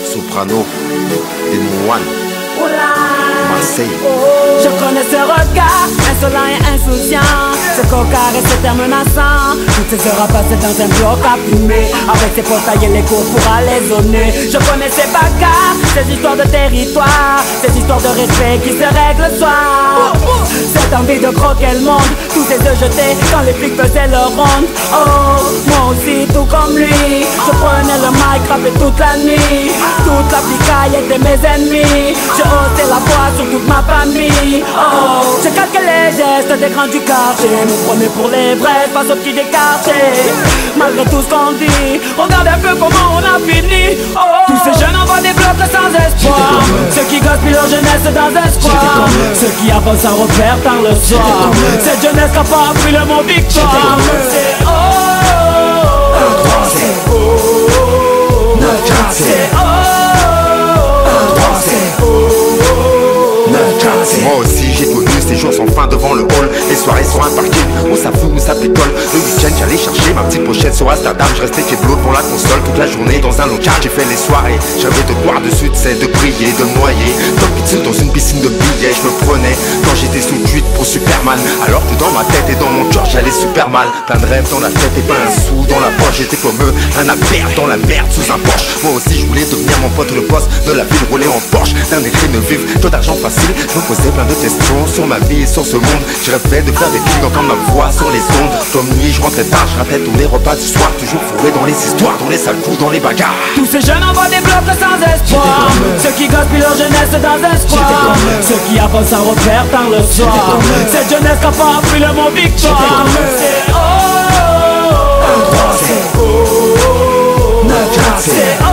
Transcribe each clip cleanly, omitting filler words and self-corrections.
Soprano, Démon One, Marseille. Je connais ce regard, insolent et insouciant, ce cocard et ce terme menaçant. Toutes ces heures à passer dans un bloc à fumer, avec ses portails et les cours pour aller zoner. Je connais ces bagarres, ces histoires de territoire, ces histoires de respect qui se règlent le soir. Cette envie de croquer le monde, tous ces œufs jetés quand les flics faisaient leur ronde. Oh, moi aussi tout comme lui, je prenais le mic, rappais toute la nuit. Toute la picaille était mes ennemis, je haussais la voix sur toute ma famille. Oh, je calque les gestes des grands du quartier, me prenais pour les vrais face aux petits des quartiers. Malgré tout ce qu'on dit, regarde un peu comment on a fini. Oh, tous ces jeunes envoient des blocs sans espoir, ceux qui gaspillent leur jeunesse dans un square, ceux qui avancent sans repère tard le soir. Cette jeunesse n'a pas appris le mot victoire. C'est oh, c'est oh, c'est oh. Moi aussi j'ai connu ces jours sans fin devant le hall. Les soirées sur un parking où ça fout, où ça picole. Le week-end j'allais chercher ma petite pochette sur Amsterdam. Je restais keblo devant la console toute la journée dans un local. J'ai fait les soirées, j'avais de boire de succès, de briller, de noyer. Comme pizza dans une piscine de billets. Je me prenais quand j'étais sous cuite pour Superman, alors que dans ma tête et dans mon cœur j'allais super mal. Plein de rêves dans la tête et pas un sou dans la poche. J'étais comme eux, un affaire dans la merde sous un Porsche. Moi aussi je voulais devenir mon pote le boss de la ville, rouler en Porsche. D'un écrit de vivre, trop d'argent facile. Je me posais plein de questions sur ma vie et sur ce monde. Je rêvais de faire des films, d'entendre ma voix sur les ondes. Comme nuit, je rentrais tard, je ratais tous les repas du soir. Toujours fourré dans les histoires, dans les sales coups, dans les bagarres. Tous ces jeunes envoient des blocs sans espoir, ceux qui gaspillent leur jeunesse dans un square, ceux qui avancent sans repère tard le soir. Cette jeunesse n'a pas appris le mot victoire. C'est oh, c'est oh, c'est oh.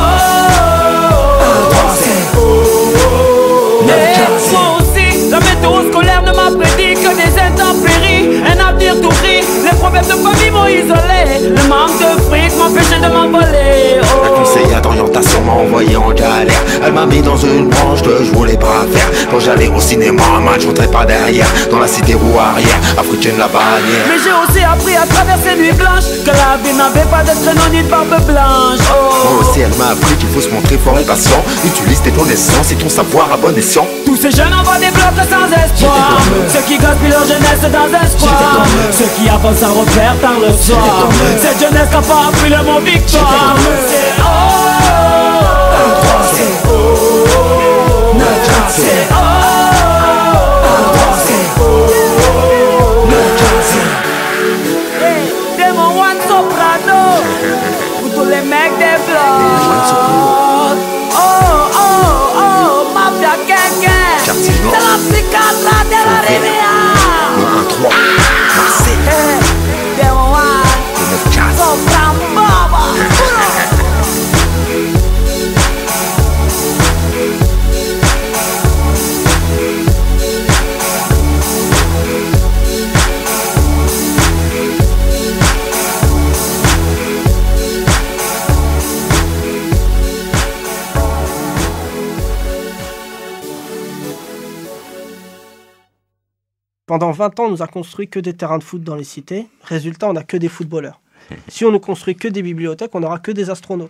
La météo scolaire ne m'a prédit que des intempéries, un avenir tout gris. Les problèmes de famille m'ont isolé, le manque de fric m'empêchait de m'envoler. La conseillère d'orientation m'a envoyé en galère. Elle m'a mis dans une branche que je voulais pas faire. Quand j'allais au cinéma, man, je rentrais pas derrière. Dans la cité roue arrière, africaine la bannière. Mais j'ai aussi appris à travers ces nuits blanches que la vie n'avait pas de traîneau ni de barbe blanche. Moi aussi elle m'a appris qu'il faut se montrer fort et patient. Utilise tes connaissances et ton savoir à bon escient. Tous ces jeunes envoient des blocs sans espoir, ceux qui gaspillent leur jeunesse dans un square, ceux qui avancent sans repère tard le soir. Cette jeunesse n'a pas appris le mot victoire. C'est oh, c'est oh, c'est oh, c'est oh. Hey, Démon One Soprano, pour tous les mecs des blocs. Oh, oh, oh, Mafia Gang. Quartier Nord, C'est la psychiatre de la Rivière. le 1-3, Marseille, Démon One le 9-15. Soprano. Pendant 20 ans, on nous a construit que des terrains de foot dans les cités. Résultat, on n'a que des footballeurs. Si on ne construit que des bibliothèques, on n'aura que des astronautes.